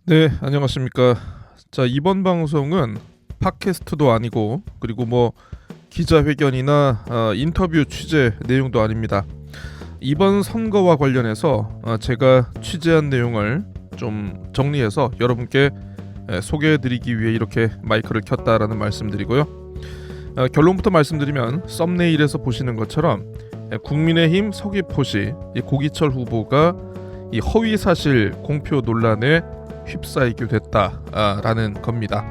네, 안녕하십니까. 자, 이번 방송은 팟캐스트도 아니고 그리고 뭐 기자회견이나 인터뷰 취재 내용도 아닙니다. 이번 선거와 관련해서 제가 취재한 내용을 좀 정리해서 여러분께 소개해드리기 위해 이렇게 마이크를 켰다라는 말씀드리고요. 결론부터 말씀드리면 썸네일에서 보시는 것처럼 국민의힘 서귀포시 고기철 후보가 이 허위사실 공표 논란에 휩싸이게 됐다라는 겁니다.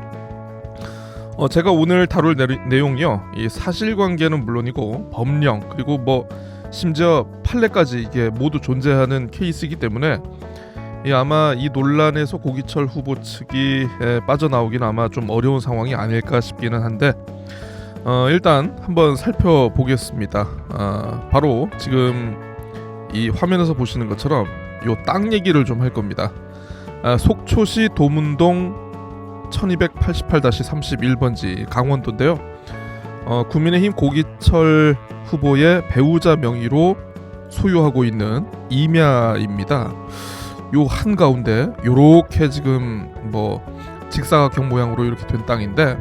제가 오늘 다룰 내용이요, 이 사실관계는 물론이고 법령 그리고 뭐 심지어 판례까지 이게 모두 존재하는 케이스이기 때문에 아마 이 논란에서 고기철 후보 측이 빠져나오기는 아마 좀 어려운 상황이 아닐까 싶기는 한데 일단 한번 살펴보겠습니다. 바로 지금 이 화면에서 보시는 것처럼 요 땅 얘기를 좀 할 겁니다. 속초시 도문동 1288-31번지 강원도인데요. 국민의힘 고기철 후보의 배우자 명의로 소유하고 있는 임야입니다. 요 한가운데 요렇게 지금 뭐 직사각형 모양으로 이렇게 된 땅인데,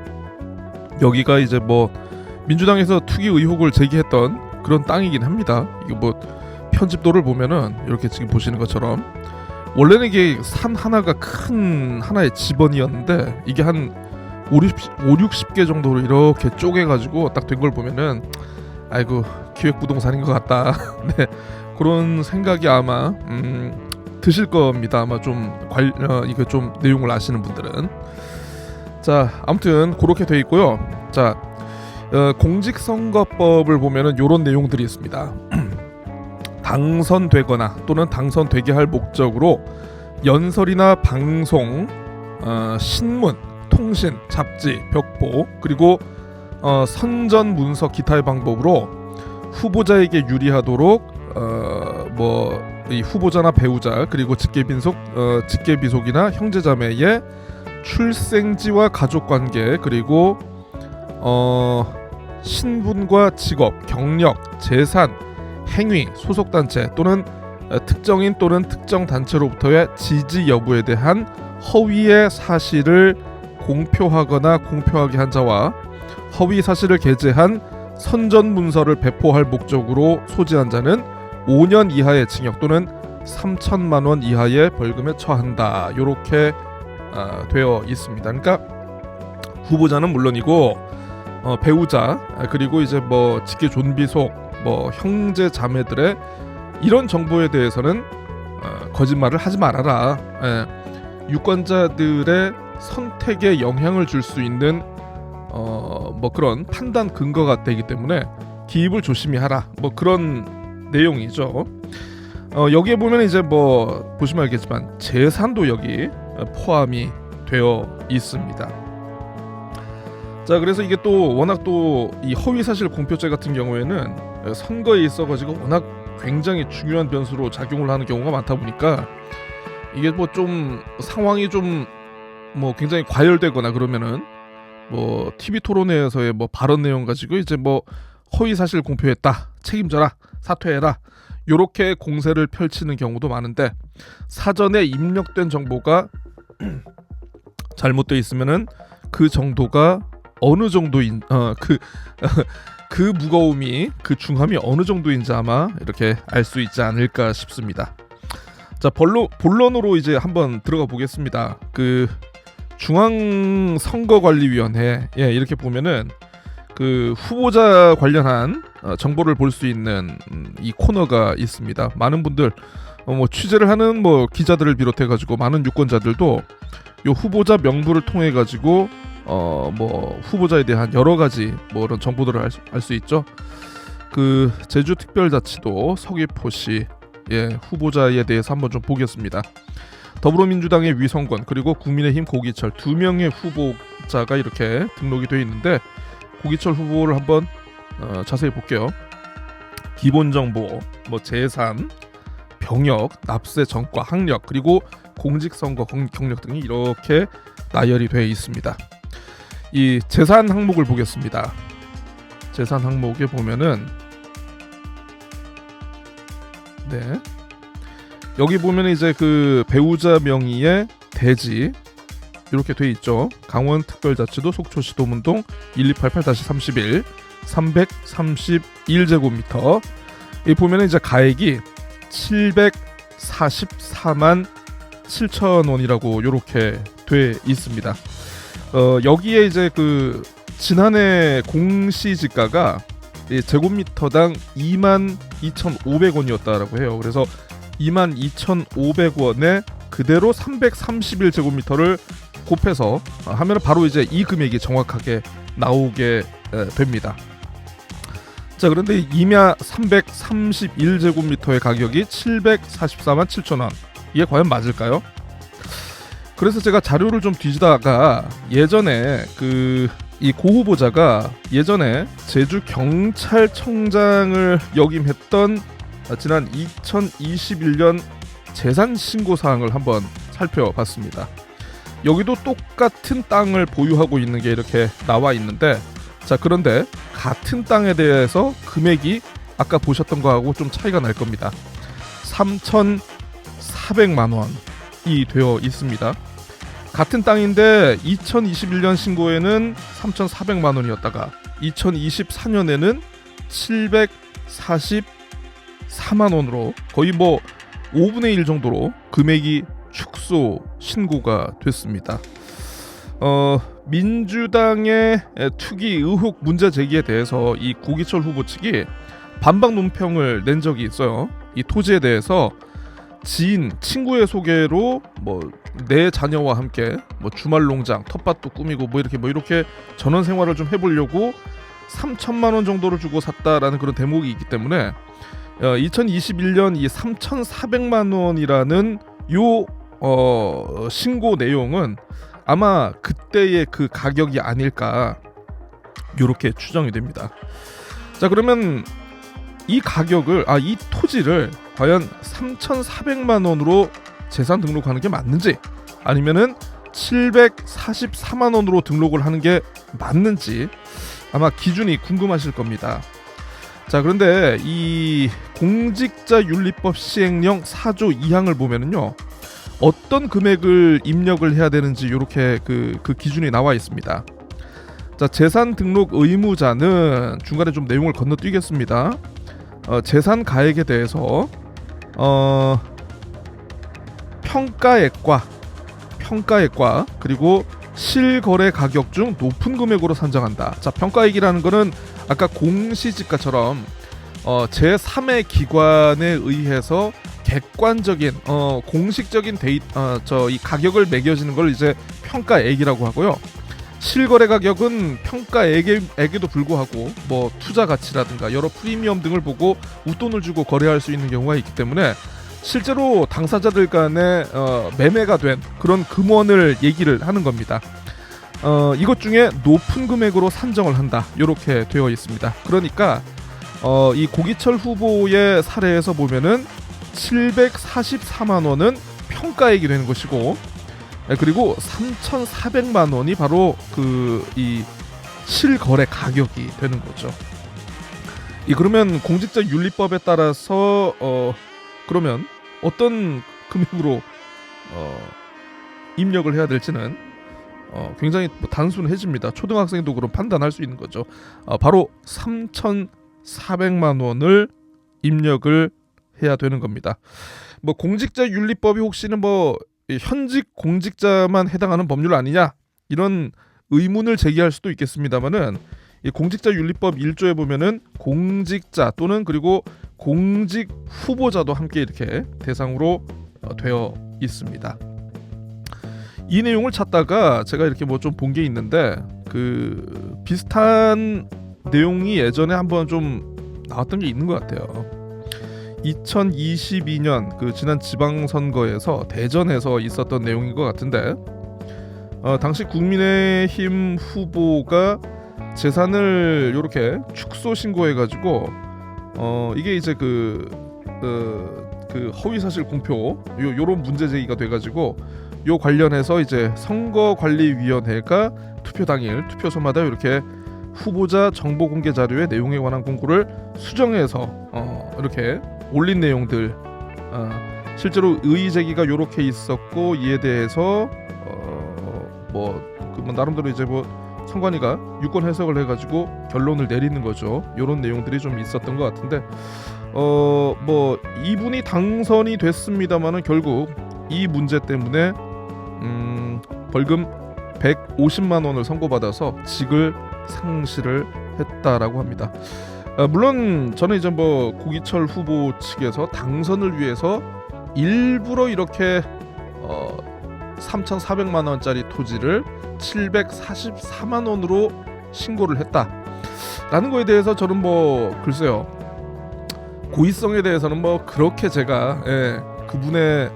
여기가 이제 뭐 민주당에서 투기 의혹을 제기했던 그런 땅이긴 합니다. 이거 뭐 편집도를 보면은 이렇게 지금 보시는 것처럼 원래는 이게 산 하나가 큰 하나의 집원이었는데 이게 한 50-60개 정도로 이렇게 쪼개가지고 딱 된 걸 보면은 아이고 기획부동산인 것 같다. 네, 그런 생각이 아마 드실 겁니다. 아마 좀 이거 좀 내용을 아시는 분들은. 자, 아무튼 그렇게 돼 있고요. 자, 공직선거법을 보면은 요런 내용들이 있습니다. 당선되거나 또는 당선되게 할 목적으로 연설이나 방송, 신문, 통신, 잡지, 벽보 그리고 선전 문서 기타의 방법으로 후보자에게 유리하도록 뭐 이 후보자나 배우자 그리고 직계비속이나 형제자매의 출생지와 가족관계 그리고 신분과 직업, 경력, 재산, 행위, 소속단체 또는 특정인 또는 특정 단체로부터의 지지 여부에 대한 허위의 사실을 공표하거나 공표하게 한 자와 허위 사실을 게재한 선전문서를 배포할 목적으로 소지한 자는 5년 이하의 징역 또는 3천만 원 이하의 벌금에 처한다. 이렇게 되어 있습니다. 그러니까 후보자는 물론이고 배우자 그리고 이제 뭐 직계 존비속 뭐 형제 자매들의 이런 정보에 대해서는 거짓말을 하지 말아라. 유권자들의 선택에 영향을 줄 수 있는 뭐 그런 판단 근거가 되기 때문에 기입을 조심히 하라. 뭐 그런 내용이죠. 여기에 보면 이제 뭐 보시면 알겠지만 재산도 여기 포함이 되어 있습니다. 자, 그래서 이게 또 워낙 또 이 허위사실 공표죄 같은 경우에는 선거에 있어가지고 워낙 굉장히 중요한 변수로 작용을 하는 경우가 많다 보니까 이게 뭐 좀 상황이 좀 뭐 굉장히 과열되거나 그러면은 뭐 TV 토론회에서의 뭐 발언 내용 가지고 이제 뭐 허위사실 공표했다, 책임져라, 사퇴해라, 요렇게 공세를 펼치는 경우도 많은데 사전에 입력된 정보가 잘못되어 있으면은 그 정도가 어느 정도인 그 무거움이 그 중함이 어느 정도인지 아마 이렇게 알 수 있지 않을까 싶습니다. 자, 본론으로 이제 한번 들어가 보겠습니다. 그 중앙선거관리위원회 이렇게 보면은 그 후보자 관련한 정보를 볼 수 있는 이 코너가 있습니다. 많은 분들 뭐 취재를 하는 뭐 기자들을 비롯해 가지고 많은 유권자들도 요 후보자 명부를 통해 가지고 뭐 후보자에 대한 여러 가지 뭐 이런 정보들을 알 수 있죠. 그 제주특별자치도 서귀포시 후보자에 대해서 한번 좀 보겠습니다. 더불어민주당의 위성권 그리고 국민의힘 고기철 두 명의 후보자가 이렇게 등록이 되어 있는데 고기철 후보를 한번 자세히 볼게요. 기본정보, 뭐 재산, 병역, 납세 전과, 학력 그리고 공직선거 경력 등이 이렇게 나열이 되어 있습니다. 이 재산 항목을 보겠습니다. 재산 항목에 보면은 여기 보면 이제 그 배우자 명의의 대지 이렇게 돼 있죠. 강원특별자치도 속초시 도문동 1288-31 331제곱미터. 이 보면은 이제 가액이 744만 7천 원이라고 이렇게 돼 있습니다. 여기에 이제 그 지난해 공시지가가 제곱미터당 22,500원이었다라고 해요. 그래서 22,500원에 그대로 331제곱미터를 곱해서 하면 바로 이제 이 금액이 정확하게 나오게 됩니다. 자, 그런데 임야 331제곱미터의 가격이 744만 7천 원. 이게 과연 맞을까요? 그래서 제가 자료를 좀 뒤지다가 예전에 이 고 후보자가 예전에 제주 경찰청장을 역임했던 지난 2021년 재산 신고 사항을 한번 살펴봤습니다. 여기도 똑같은 땅을 보유하고 있는 게 이렇게 나와 있는데, 자, 그런데 같은 땅에 대해서 금액이 아까 보셨던 거하고 좀 차이가 날 겁니다. 3,400만 원이 되어 있습니다. 같은 땅인데 2021년 신고에는 3,400만 원이었다가 2024년에는 744만 원으로 거의 뭐 5분의 1 정도로 금액이 축소 신고가 됐습니다. 민주당의 투기 의혹 문제 제기에 대해서 이 고기철 후보 측이 반박 논평을 낸 적이 있어요. 이 토지에 대해서 지인, 친구의 소개로 뭐 내 자녀와 함께 뭐 주말 농장, 텃밭도 꾸미고 뭐 이렇게 전원 생활을 좀 해보려고 3천만 원 정도를 주고 샀다라는 그런 대목이 있기 때문에 2021년 이 3,400만 원이라는 요 신고 내용은 아마 그때의 그 가격이 아닐까 이렇게 추정이 됩니다. 자, 그러면 이 가격을 이 토지를 과연 3,400만 원으로 재산 등록하는 게 맞는지 아니면은 744만 원으로 등록을 하는 게 맞는지 아마 기준이 궁금하실 겁니다. 자, 그런데 이 공직자윤리법 시행령 4조 2항을 보면은요, 어떤 금액을 입력을 해야 되는지 이렇게 그 기준이 나와 있습니다. 자, 재산 등록 의무자는 중간에 좀 내용을 건너뛰겠습니다. 재산 가액에 대해서 평가액과 그리고 실거래 가격 중 높은 금액으로 산정한다. 자, 평가액이라는 거는 아까 공시지가처럼 제3의 기관에 의해서 객관적인 공식적인 이 가격을 매겨지는 걸 이제 평가액이라고 하고요. 실거래 가격은 평가액에도 불구하고 뭐 투자 가치라든가 여러 프리미엄 등을 보고 웃돈을 주고 거래할 수 있는 경우가 있기 때문에 실제로 당사자들 간에 매매가 된 그런 금원을 얘기를 하는 겁니다. 이것 중에 높은 금액으로 산정을 한다, 이렇게 되어 있습니다. 그러니까 이 고기철 후보의 사례에서 보면은 744만 원은 평가액이 되는 것이고, 그리고 3,400만 원이 바로 이 실거래 가격이 되는 거죠. 그러면 공직자윤리법에 따라서 그러면 어떤 금액으로 입력을 해야 될지는 굉장히 단순해집니다. 초등학생도 그럼 판단할 수 있는 거죠. 바로 3,400만 원을 입력을 해야 되는 겁니다. 뭐 공직자윤리법이 혹시는 뭐 현직 공직자만 해당하는 법률 아니냐, 이런 의문을 제기할 수도 있겠습니다만은 이 공직자윤리법 1조에 보면은 공직자 또는 그리고 공직 후보자도 함께 이렇게 대상으로 되어 있습니다. 이 내용을 찾다가 제가 이렇게 뭐 좀 본 게 있는데 그 비슷한 내용이 예전에 한번 좀 나왔던 게 있는 것 같아요. 2022년 그 지난 지방선거에서 대전에서 있었던 내용인 것 같은데 당시 국민의힘 후보가 재산을 이렇게 축소 신고해가지고 이게 이제 그 허위사실 공표 요런 문제 제기가 돼가지고 요 관련해서 이제 선거관리위원회가 투표 당일 투표소마다 이렇게 후보자 정보 공개 자료의 내용에 관한 공고를 수정해서 이렇게 올린 내용들 실제로 의의 제기가 이렇게 있었고 이에 대해서 나름대로 이제 선관위가 유권 해석을 해가지고 결론을 내리는 거죠. 이런 내용들이 좀 있었던 것 같은데 이분이 당선이 됐습니다만은 결국 이 문제 때문에 벌금 150만 원을 선고받아서 직을 상실을 했다라고 합니다. 물론 저는 이제 고기철 후보 측에서 당선을 위해서 일부러 이렇게 3,400만 원짜리 토지를 744만 원으로 신고를 했다라는 거에 대해서 저는 글쎄요, 고의성에 대해서는 그렇게 제가 그분의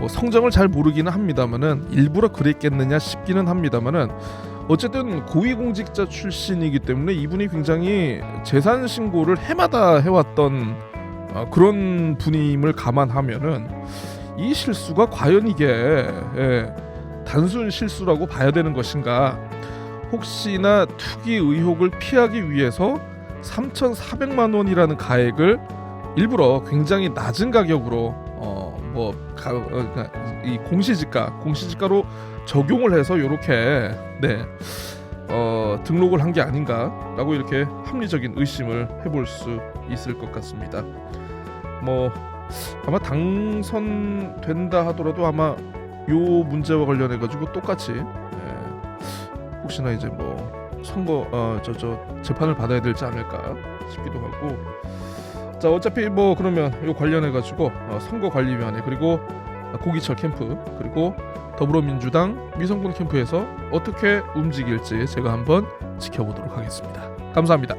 성정을 잘 모르기는 합니다만은 일부러 그랬겠느냐 싶기는 합니다만은 어쨌든 고위공직자 출신이기 때문에 이분이 굉장히 재산 신고를 해마다 해왔던 그런 분임을 감안하면은 이 실수가 과연 이게 단순 실수라고 봐야 되는 것인가, 혹시나 투기 의혹을 피하기 위해서 3,400만 원이라는 가액을 일부러 굉장히 낮은 가격으로 이 공시지가로 적용을 해서 이렇게 등록을 한 게 아닌가라고 이렇게 합리적인 의심을 해볼 수 있을 것 같습니다. 아마 당선된다 하더라도 아마 요 문제와 관련해 가지고 똑같이 혹시나 이제 선거 재판을 받아야 되지 않을까 싶기도 하고. 자, 어차피 그러면 요 관련해 가지고 선거관리위원회 그리고 고기철 캠프 그리고 더불어민주당 위성군 캠프에서 어떻게 움직일지 제가 한번 지켜보도록 하겠습니다. 감사합니다.